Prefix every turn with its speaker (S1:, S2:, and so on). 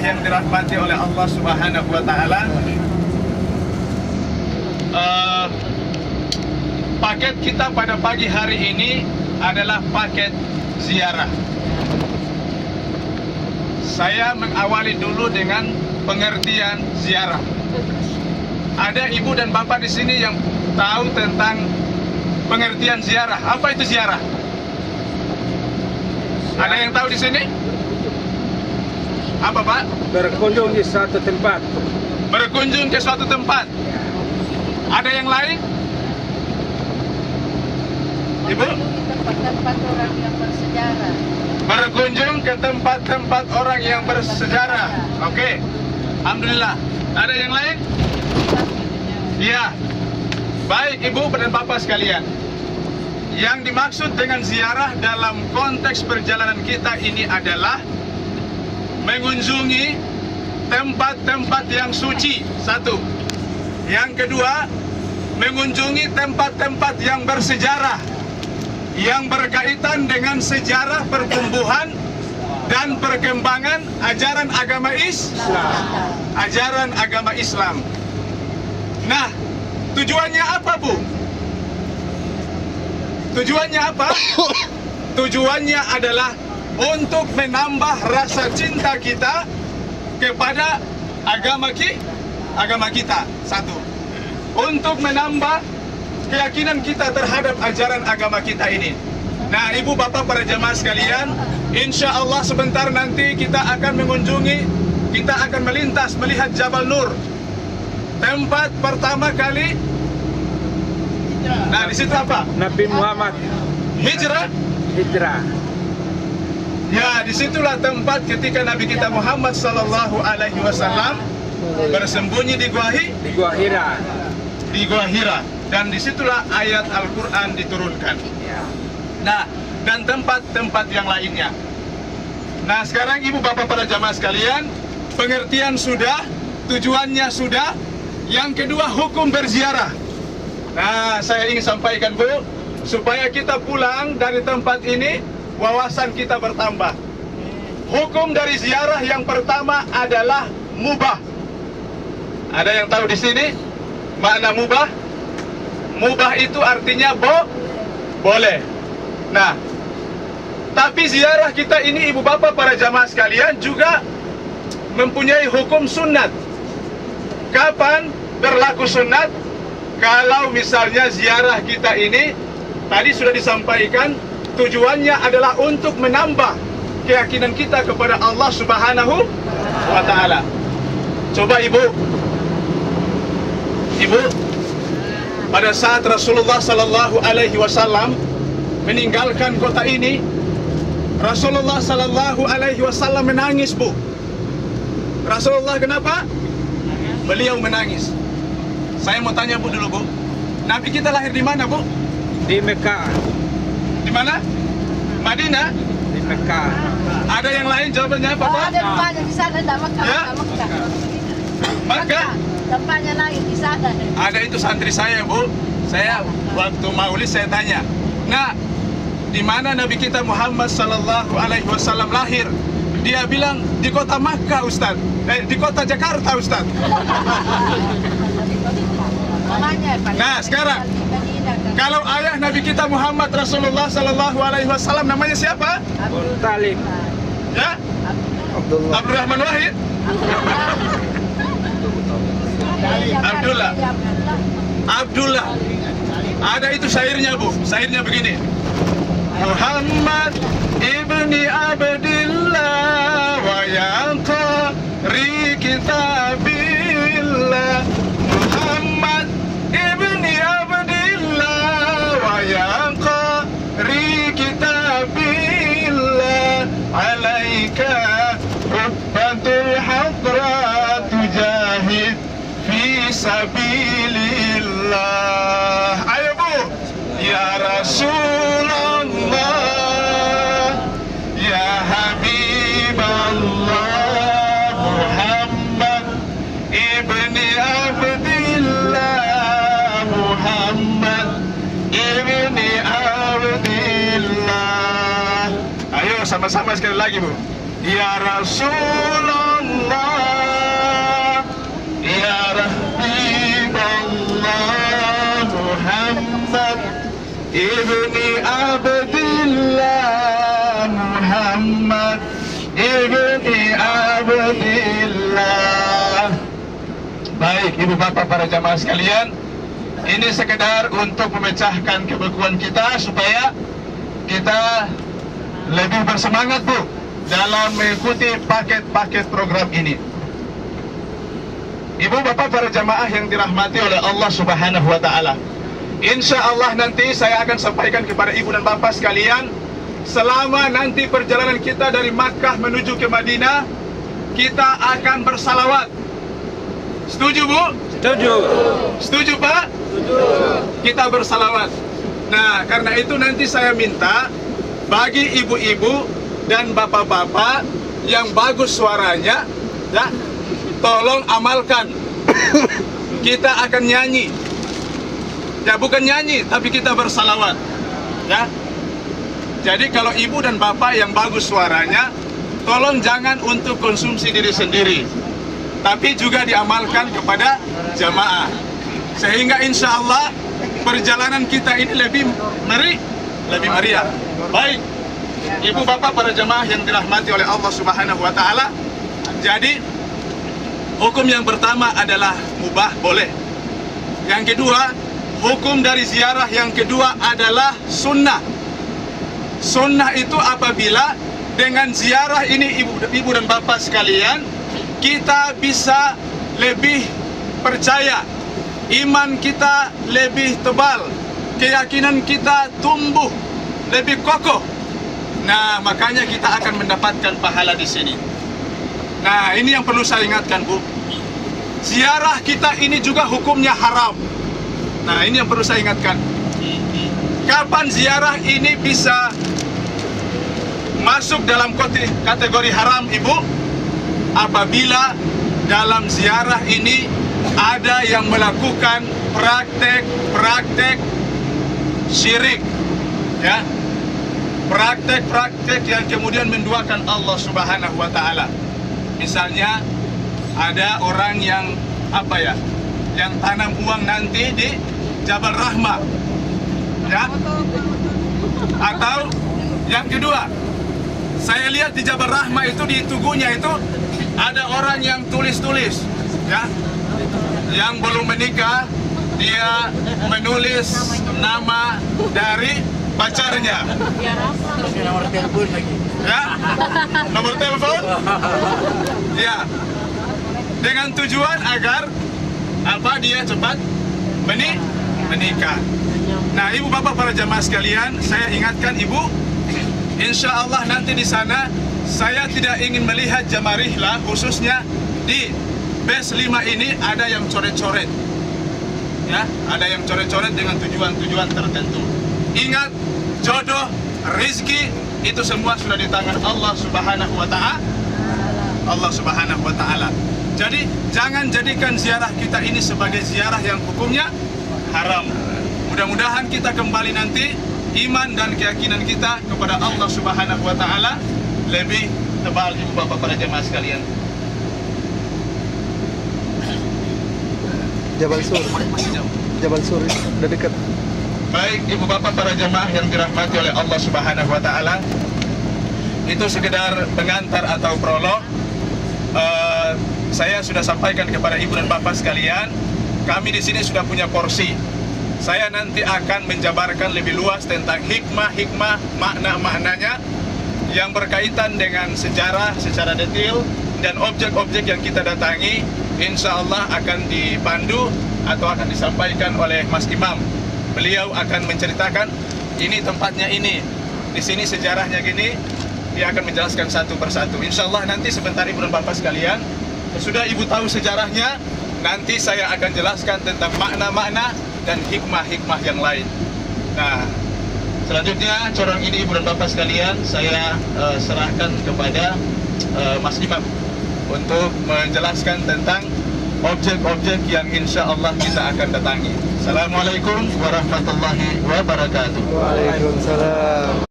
S1: yang dirahmati oleh Allah Subhanahu wa Ta'ala, paket kita pada pagi hari ini adalah paket ziarah. Saya mengawali dulu dengan pengertian ziarah. Ada ibu dan bapak di sini yang tahu tentang pengertian ziarah. Apa itu ziarah? Ada yang tahu di sini? Apa, Pak?
S2: Berkunjung di suatu tempat.
S1: Berkunjung ke suatu tempat. Ada yang lain? Ibu?
S3: Tempat-tempat orang yang bersejarah.
S1: Berkunjung ke tempat-tempat orang yang bersejarah. Oke. Alhamdulillah. Ada yang lain? Iya. Baik Ibu dan Bapak sekalian. Yang dimaksud dengan ziarah dalam konteks perjalanan kita ini adalah mengunjungi tempat-tempat yang suci. Satu. Yang kedua, mengunjungi tempat-tempat yang bersejarah, yang berkaitan dengan sejarah pertumbuhan dan perkembangan ajaran agama Islam. Ajaran agama Islam. Nah, tujuannya apa, Bu? Tujuannya apa? Tujuannya adalah untuk menambah rasa cinta kita kepada agama kita. Satu. Untuk menambah keyakinan kita terhadap ajaran agama kita ini. Nah, ibu bapak para jemaah sekalian, insya Allah sebentar nanti kita akan mengunjungi, kita akan melintas melihat Jabal Nur. Tempat pertama kali. Nah, di situ apa?
S2: Nabi Muhammad
S1: Hijrah. Ya, disitulah tempat ketika Nabi kita Muhammad Sallallahu Alaihi Wasallam bersembunyi di Gua Hira. Di Gua Hira. Dan disitulah ayat Al-Quran diturunkan. Nah, dan tempat-tempat yang lainnya. Nah, sekarang ibu bapak para jamaah sekalian, pengertian sudah, tujuannya sudah. Yang kedua, hukum berziarah. Nah, saya ingin sampaikan, Bu, supaya kita pulang dari tempat ini, wawasan kita bertambah. Hukum dari ziarah yang pertama adalah mubah. Ada yang tahu di sini makna mubah? Mubah itu artinya boleh. Nah, tapi ziarah kita ini ibu bapak para jamaah sekalian juga mempunyai hukum sunat. Kapan berlaku sunat? Kalau misalnya ziarah kita ini tadi sudah disampaikan, tujuannya adalah untuk menambah keyakinan kita kepada Allah Subhanahu wa Ta'ala. Coba ibu, pada saat Rasulullah Sallallahu Alaihi Wasallam meninggalkan kota ini, Rasulullah Sallallahu Alaihi Wasallam menangis, Bu. Rasulullah kenapa? Beliau menangis. Saya mau tanya Bu dulu, Bu. Nabi kita lahir di mana, Bu?
S2: Di Mekah.
S1: Di mana? Madinah?
S2: Di Mekah.
S1: Ada yang lain jawabannya apa, Pak?
S3: Ada tempatnya di sana, ada Mekah.
S1: Ya? Maka
S3: Tempatnya lain di sana.
S1: ada itu santri saya, Bu. Saya waktu maulid saya tanya. Nah, di mana Nabi kita Muhammad Sallallahu Alaihi Wasallam lahir? Dia bilang di kota Makkah, Ustaz. Di kota Jakarta, Ustaz. Nah, sekarang kalau ayah Nabi kita Muhammad Rasulullah Sallallahu Alaihi Wasallam namanya siapa?
S2: Abu Talib.
S1: Ya?
S2: Abdullah.
S1: Abdurrahman Wahid. Abdullah. Ada itu syairnya, Bu. Syairnya begini. Muhammad ibni Abdillah wa yaqri kitabillah. Muhammad ibni Abdillah wa yaqri kitabillah. Alaika rubbatul hadrat tujahid fi sabilillah. Ayo, Bu. Ya Rasulullah, ya Habiballah, Muhammad ibni Abdillah, Muhammad ibni Abdillah. Ayo sama-sama sekali lagi, Bu. Ya Rasulullah, ibu bapak para jamaah sekalian, ini sekedar untuk memecahkan kebekuan kita supaya kita lebih bersemangat Bu dalam mengikuti paket-paket program ini. Ibu bapak para jamaah yang dirahmati oleh Allah Subhanahu wa Ta'ala, insya Allah nanti saya akan sampaikan kepada ibu dan bapak sekalian, selama nanti perjalanan kita dari Makkah menuju ke Madinah, kita akan bersalawat. Setuju Bu?
S2: Setuju.
S1: Setuju Pak? Setuju. Kita bersalawat. Nah, karena itu nanti saya minta bagi ibu-ibu dan bapak-bapak yang bagus suaranya, ya, tolong amalkan. Kita akan nyanyi. Ya, bukan nyanyi, tapi kita bersalawat. Ya. Jadi kalau ibu dan bapak yang bagus suaranya, tolong jangan untuk konsumsi diri sendiri, tapi juga diamalkan kepada jamaah. Sehingga insya Allah perjalanan kita ini lebih meriah. Baik, ibu bapak para jamaah yang dirahmati oleh Allah Subhanahu wa Ta'ala. Jadi hukum yang pertama adalah mubah, boleh. Yang kedua, hukum dari ziarah yang kedua adalah sunnah. Sunnah itu apabila dengan ziarah ini ibu dan bapak sekalian, kita bisa lebih percaya, iman kita lebih tebal, keyakinan kita tumbuh lebih kokoh. Nah, makanya kita akan mendapatkan pahala di sini. Nah, ini yang perlu saya ingatkan Bu. Ziarah kita ini juga hukumnya haram. Nah, ini yang perlu saya ingatkan. Kapan ziarah ini bisa masuk dalam kategori haram Ibu? Apabila dalam ziarah ini ada yang melakukan praktek syirik, ya, praktek yang kemudian menduakan Allah Subhanahu wa Ta'ala. Misalnya ada orang yang yang tanam uang nanti di Jabal Rahmah, ya. Atau yang kedua, saya lihat di Jabal Rahmah itu, di tugunya itu ada orang yang tulis-tulis, ya, yang belum menikah, dia menulis nama dari pacarnya.
S4: Nomor telepon lagi.
S1: Ya, nomor telepon. Ya, dengan tujuan agar dia cepat menikah. Nah, ibu bapak para jamaah sekalian, saya ingatkan ibu, insya Allah nanti di sana saya tidak ingin melihat jamaah rihlah, khususnya di base 5 ini ada yang coret-coret, ya, ada yang coret-coret dengan tujuan-tujuan tertentu. Ingat, jodoh, rizki itu semua sudah di tangan Allah Subhanahu wa Ta'ala. Allah Subhanahu wa Ta'ala. Jadi jangan jadikan ziarah kita ini sebagai ziarah yang hukumnya haram. Mudah-mudahan kita kembali nanti iman dan keyakinan kita kepada Allah Subhanahu wa Ta'ala lebih tebal, ibu bapak para jemaah sekalian.
S2: Jabal Sur udah dekat.
S1: Baik, ibu bapak para jemaah yang dirahmati oleh Allah Subhanahu wa Ta'ala, itu sekedar pengantar atau prolog. Saya sudah sampaikan kepada ibu dan bapak sekalian, kami di sini sudah punya porsi. Saya nanti akan menjabarkan lebih luas tentang hikmah-hikmah, makna-maknanya yang berkaitan dengan sejarah secara detail, dan objek-objek yang kita datangi insya Allah akan dipandu atau akan disampaikan oleh Mas Imam. Beliau akan menceritakan ini tempatnya ini, di sini sejarahnya gini. Dia akan menjelaskan satu persatu. Insya Allah nanti sebentar ibu dan bapak sekalian, sudah ibu tahu sejarahnya, nanti saya akan jelaskan tentang makna-makna dan hikmah-hikmah yang lain. Nah, selanjutnya corong ini ibu dan bapak sekalian, saya serahkan kepada Mas Imam untuk menjelaskan tentang objek-objek yang insya Allah kita akan datangi. Assalamualaikum warahmatullahi wabarakatuh.
S2: Waalaikumsalam.